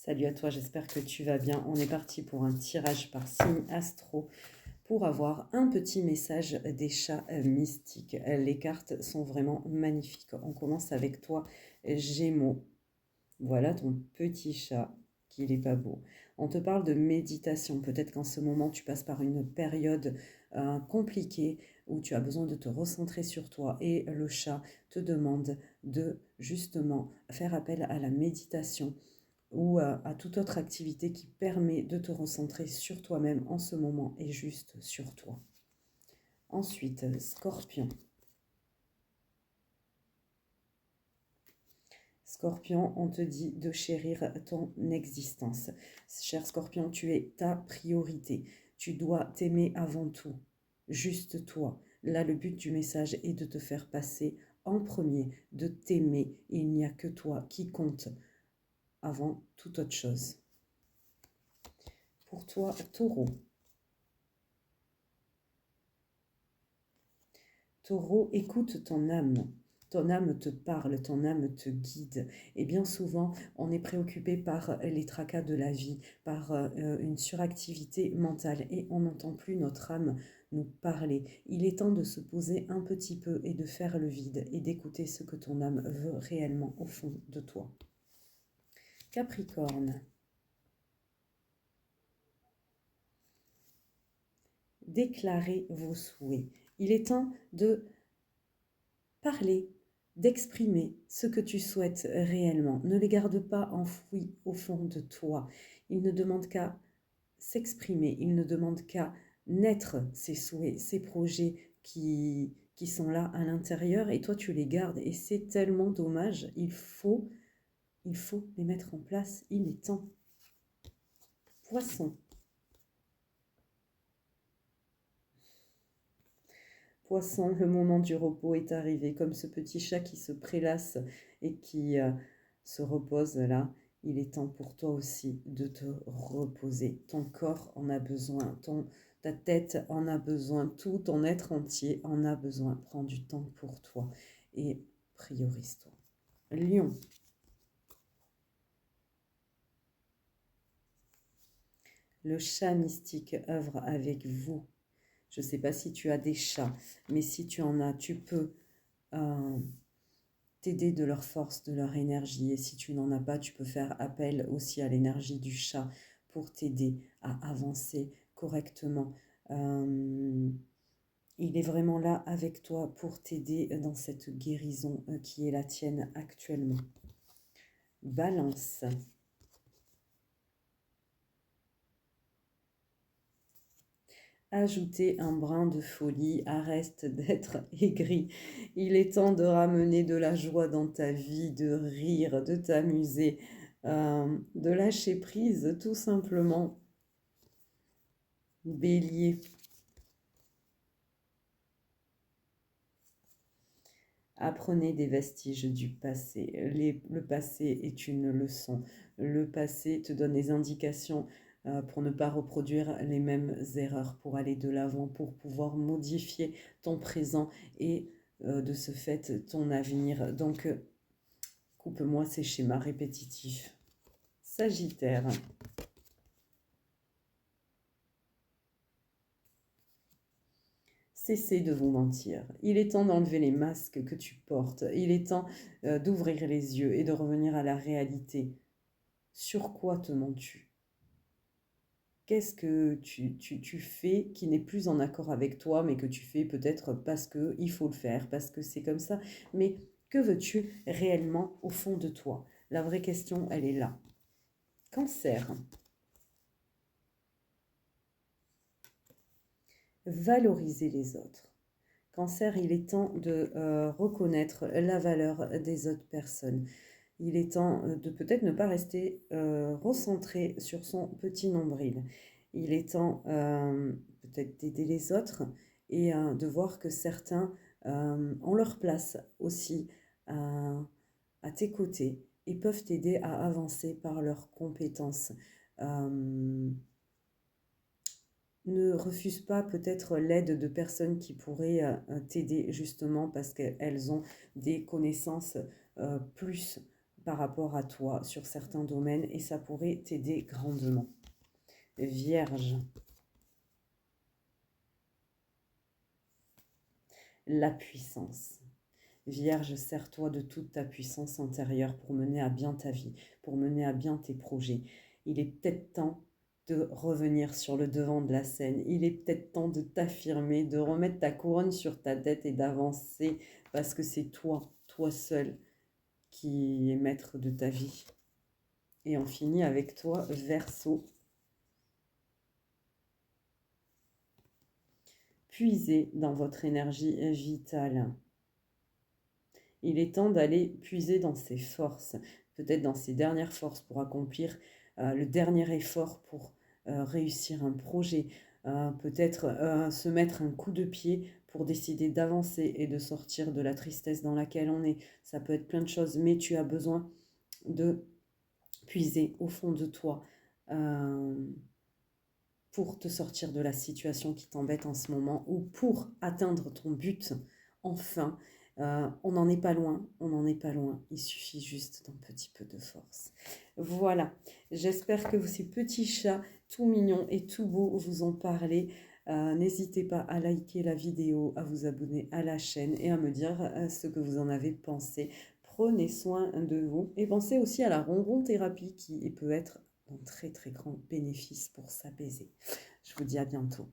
Salut à toi, j'espère que tu vas bien. On est parti pour un tirage par signe astro pour avoir un petit message des chats mystiques. Les cartes sont vraiment magnifiques. On commence avec toi, Gémeaux. Voilà ton petit chat, qu'il est pas beau. On te parle de méditation. Peut-être qu'en ce moment, tu passes par une période compliquée où tu as besoin de te recentrer sur toi et le chat te demande de justement faire appel à la méditation ou à toute autre activité qui permet de te recentrer sur toi-même en ce moment et juste sur toi. Ensuite, Scorpion. Scorpion, on te dit de chérir ton existence. Cher Scorpion, tu es ta priorité. Tu dois t'aimer avant tout. Juste toi. Là, le but du message est de te faire passer en premier, de t'aimer. Il n'y a que toi qui compte avant toute autre chose. Pour toi, Taureau. Taureau, écoute ton âme. Ton âme te parle, ton âme te guide. Et bien souvent, on est préoccupé par les tracas de la vie, par une suractivité mentale et on n'entend plus notre âme nous parler. Il est temps de se poser un petit peu et de faire le vide et d'écouter ce que ton âme veut réellement au fond de toi. Capricorne. Déclarez vos souhaits. Il est temps de parler, d'exprimer ce que tu souhaites réellement. Ne les garde pas enfouis au fond de toi. Il ne demande qu'à s'exprimer, il ne demande qu'à naître ses souhaits, ses projets qui sont là à l'intérieur et toi tu les gardes et c'est tellement dommage. Il faut les mettre en place. Il est temps. Poisson. Poisson, le moment du repos est arrivé, comme ce petit chat qui se prélasse et qui se repose là. Il est temps pour toi aussi de te reposer. Ton corps en a besoin, ta tête en a besoin, tout ton être entier en a besoin. Prends du temps pour toi et priorise-toi. Lion. Le chat mystique œuvre avec vous. Je ne sais pas si tu as des chats, mais si tu en as, tu peux t'aider de leur force, de leur énergie. Et si tu n'en as pas, tu peux faire appel aussi à l'énergie du chat pour t'aider à avancer correctement. Il est vraiment là avec toi pour t'aider dans cette guérison qui est la tienne actuellement. Balance. Ajouter un brin de folie, arrête d'être aigri. Il est temps de ramener de la joie dans ta vie, de rire, de t'amuser, de lâcher prise tout simplement. Bélier. Apprenez des vestiges du passé. Le passé est une leçon. Le passé te donne des indications pour ne pas reproduire les mêmes erreurs, pour aller de l'avant, pour pouvoir modifier ton présent et de ce fait ton avenir. Donc, coupe-moi ces schémas répétitifs. Sagittaire. Cessez de vous mentir. Il est temps d'enlever les masques que tu portes. Il est temps d'ouvrir les yeux et de revenir à la réalité. Sur quoi te mens-tu? Qu'est-ce que tu fais qui n'est plus en accord avec toi, mais que tu fais peut-être parce qu'il faut le faire, parce que c'est comme ça. Mais que veux-tu réellement au fond de toi? La vraie question, elle est là. Cancer. Valoriser les autres. Cancer, il est temps de reconnaître la valeur des autres personnes. Il est temps de peut-être ne pas rester recentré sur son petit nombril. Il est temps peut-être d'aider les autres et de voir que certains ont leur place aussi à tes côtés et peuvent t'aider à avancer par leurs compétences. Ne refuse pas peut-être l'aide de personnes qui pourraient t'aider justement parce qu'elles ont des connaissances plus par rapport à toi sur certains domaines et ça pourrait t'aider grandement. Vierge. La puissance. Vierge, sers-toi de toute ta puissance intérieure pour mener à bien ta vie, pour mener à bien tes projets. Il est peut-être temps de revenir sur le devant de la scène. Il est peut-être temps de t'affirmer, de remettre ta couronne sur ta tête et d'avancer parce que c'est toi, toi seul, qui est maître de ta vie. Et on finit avec toi, Verseau. Puisez dans votre énergie vitale. Il est temps d'aller puiser dans ses forces, peut-être dans ses dernières forces pour accomplir le dernier effort pour réussir un projet, peut-être se mettre un coup de pied pour décider d'avancer et de sortir de la tristesse dans laquelle on est. Ça peut être plein de choses, mais tu as besoin de puiser au fond de toi pour te sortir de la situation qui t'embête en ce moment ou pour atteindre ton but enfin. On n'en est pas loin, on n'en est pas loin. Il suffit juste d'un petit peu de force. Voilà, j'espère que ces petits chats tout mignons et tout beaux vous ont parlé. N'hésitez pas à liker la vidéo, à vous abonner à la chaîne et à me dire ce que vous en avez pensé. Prenez soin de vous et pensez aussi à la ronron thérapie qui peut être un très très grand bénéfice pour s'apaiser. Je vous dis à bientôt.